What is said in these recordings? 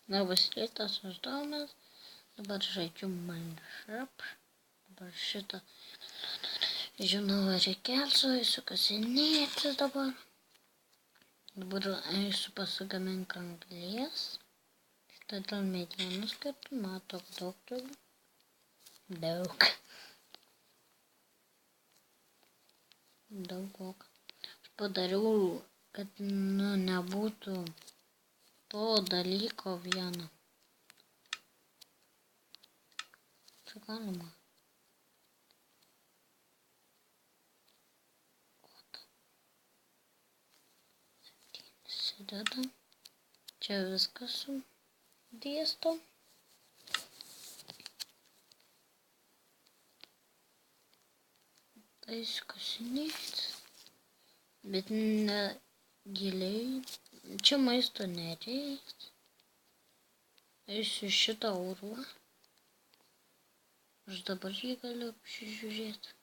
Labas rytas, aš Domas. Dabar žaidžiu Minecraft. Dabar šitą žinau, reikia eisiu kasinėti dabar. Dabar eisiu pasigaminti anglies. Todėl medienos kartu matau daug turiu. Daug. Aš padariau, kad nebūtų to dalyko vieno. Čia galima. Sudeda. Čia viskas sudėsto. Tai kasinėti. Bet ne giliai. Čia maisto nereiks. Eisiu šitą urvą. Aš dabar jį galiu apsižiūrėti.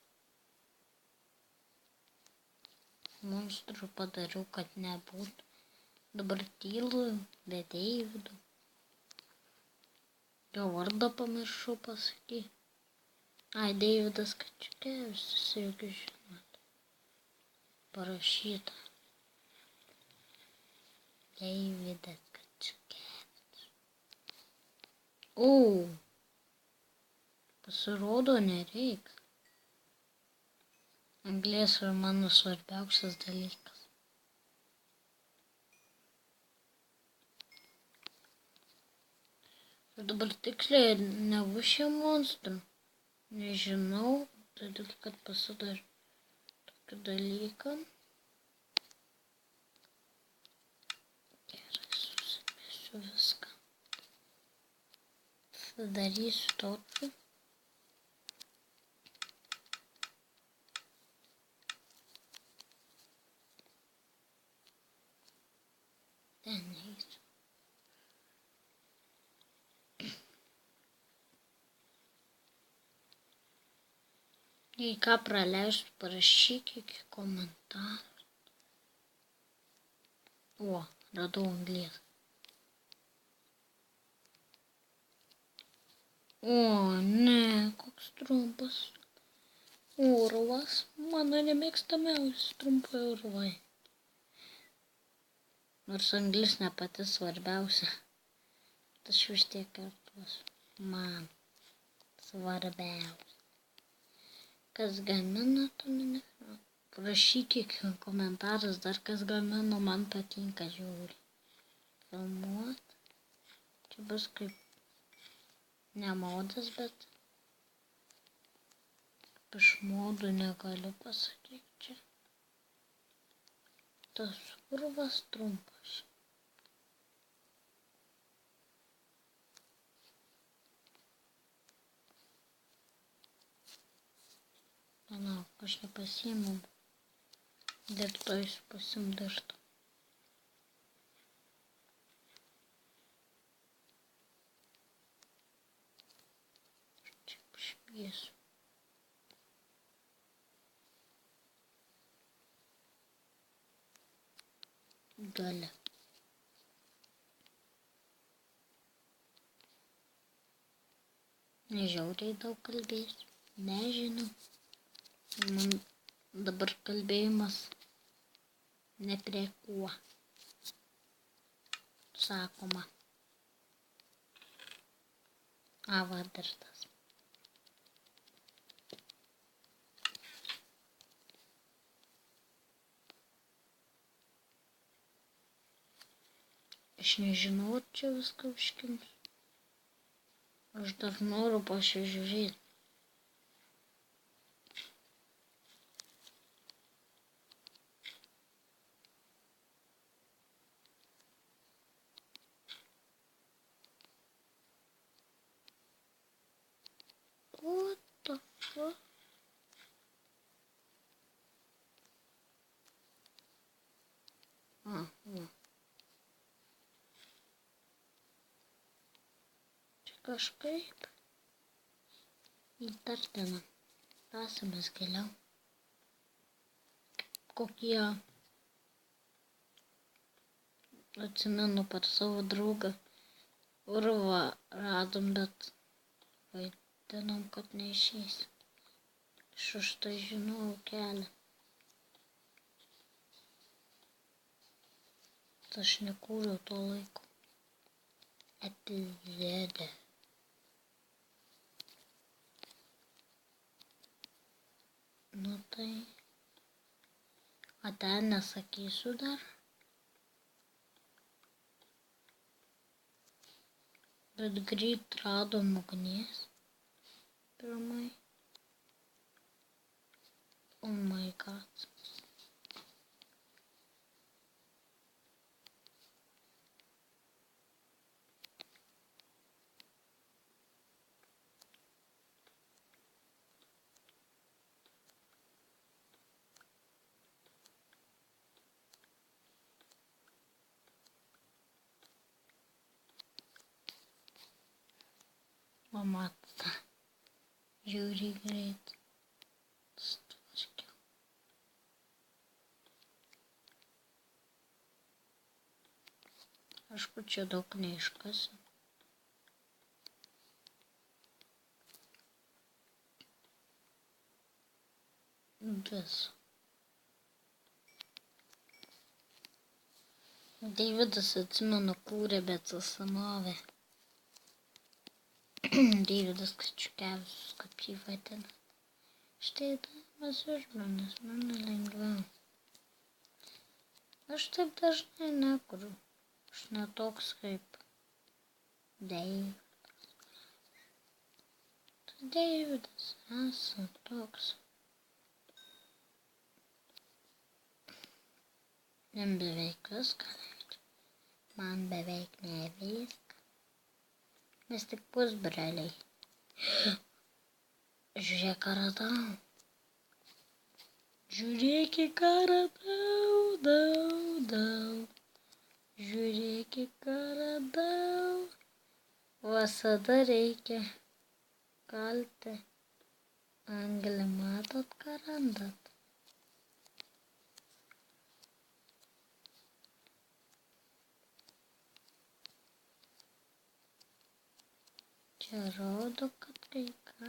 Monstrų padariau, kad nebūtų. Dabar tylu, be Deivido. Jo vardą pamiršau pasakyti. Ai, Deividas Kačiukevičius, irgi žinot. Parašyta. Deividas Kačiukevičius. O, pasirodo nereikia. Anglies yra mano svarbiausias dalykas. Ir dabar tiksliai nebus šie monstrų. Nežinau, todėl kad pasidariau tokį dalyką. Gerai, susimėsiu viską. Darysiu tokį. Ten eisiu. Jei ką praleisiu, parašykit komentarą. O, radau anglies. O, ne, koks trumpas urvas. Mano nemėgstamiausias trumpai urvai. Nors anglis ne pati svarbiausia. Tačiau vis tiek kartuos man svarbiausia. Kas gamina tą Minecraft? Prašykit komentaras dar kas gamina, man patinka žiūri. Filmuot. Čia bus kaip ne modas, bet iš modų negaliu pasakyti čia. Tas urvas trumpas. Manau, aš nepasiimu. Dar to jis pasimdartų. Čia šviesiu. Gale. Nežiauriai daug kalbėsiu. Nežinau. Man dabar kalbėjimas ne prie kuo. Sakoma. Avadartas. Aš nežinau, ar čia viską užkims. Aš dar noriu pasižiūrėti. What the fuck? Čia kažkaip įtartina. Rasimės giliau. Kokie atsimenu per savo draugą Urvą radom, bet vaidinom, kad neišeis. Aš už tai žinau kelią. Aš nekūriau to laiko. Epizode. Nu tai. O ten nesakysiu dar. Bet greit radom ugnies. Pirmai. Oh my god. Pamata. Žiūri greit. Stvarkiau. Aišku, čia daug neiškasiu. Viso. Deividas, atsimenu, kūrė, bet senovė. Deividas Kačiukevičius, kaip jį vadina. Štai darbas užmenas, man lengviau. Aš taip dažnai nekuriu. Aš netoks kaip Deividas. Tai Deividas esam toks. Jam beveik viską leidžia. Man beveik ne viską. Mes tik pusbreliai. Žiūrėk, ką radau. Žiūrėk, ką radau, dau. Žiūrėk, ką radau. Visada reikia kalti. Angelį, matot, ką randat? Čia rodo, kad kai ką.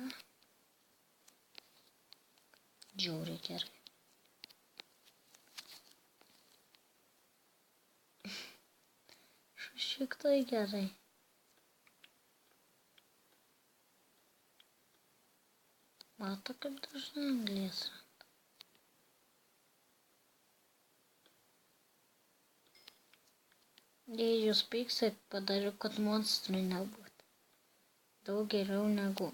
Žiūri gerai. Šiek tai gerai. Mato, kaip dažnai anglies randa. Jei jūs pyksit, padariu, kad monstrų nebūtų. Daug geriau negu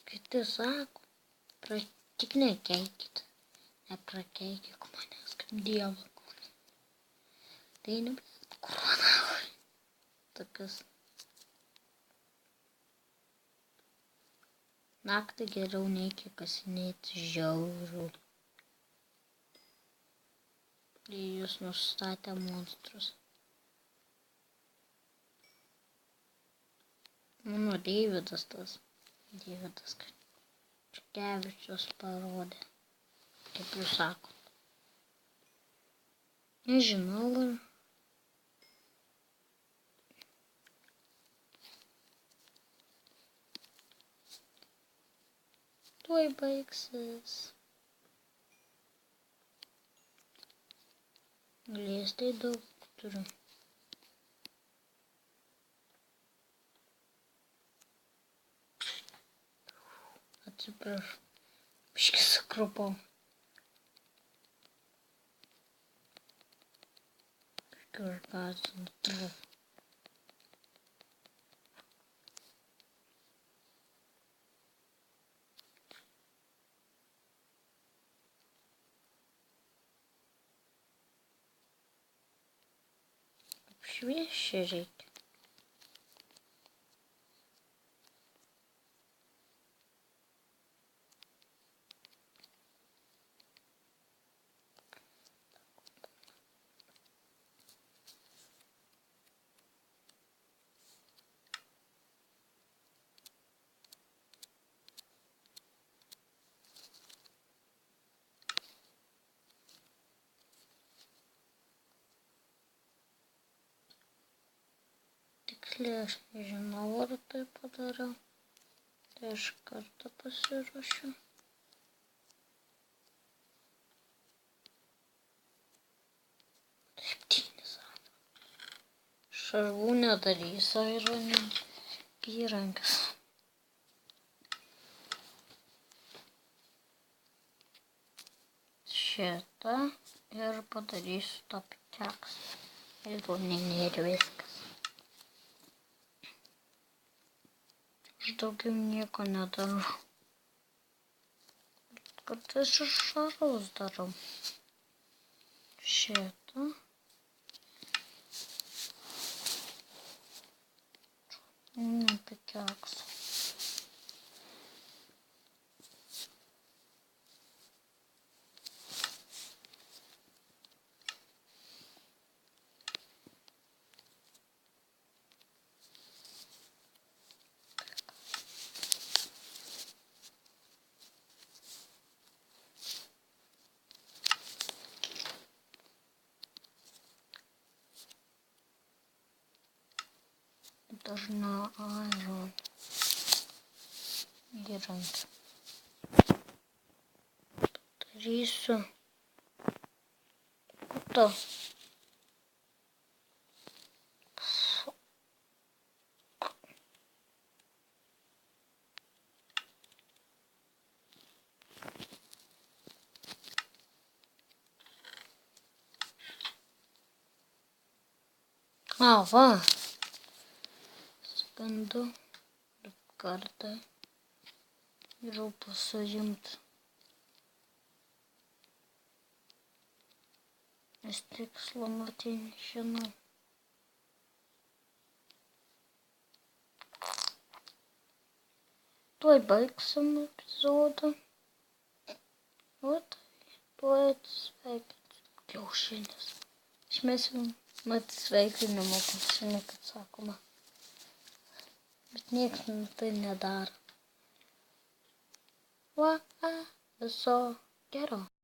kiti sako. Tik nekeikit. Neprakeikik manęs kaip dievo. Tai nebėt kronavai. Tokias. Naktį geriau neiki kasinėti žiaurų. Jei jūs nustatė monstrus. Mano Deividas tas. Deividas Kačiukevičius parodė. Kaip jūs sako. Nežinau, ar... Tuoj baigsis. Anglies tai daug turiu. Atsiprašau. Biškį sukrupau. Kažkas nutru. Šviešia reikia. tiksliai aš nežinau, ar tai padariau. Tai iš karto pasiruošiu. Šarvų nedarysiu, yra įrankis. Šitą ir padarysiu tą pikeksą. Ir duoninį ir viskas. Aš daugiau nieko nedarau. Kartais ir šarvus darau. Šitą. Pikeksą. Dažna iron įrankį. Darysiu. Kuto. Va. Skandu kartą ir pasiimti. Nes tikslo matyti nežinau. Tuoj baigsim epizodą. O tai tuoj atsisveikinsim. Kiaušinis. Išmesim atsisveikinimo kiaušinį, kaip sakoma. Bet niekas tai nedaro. Va, viso gero.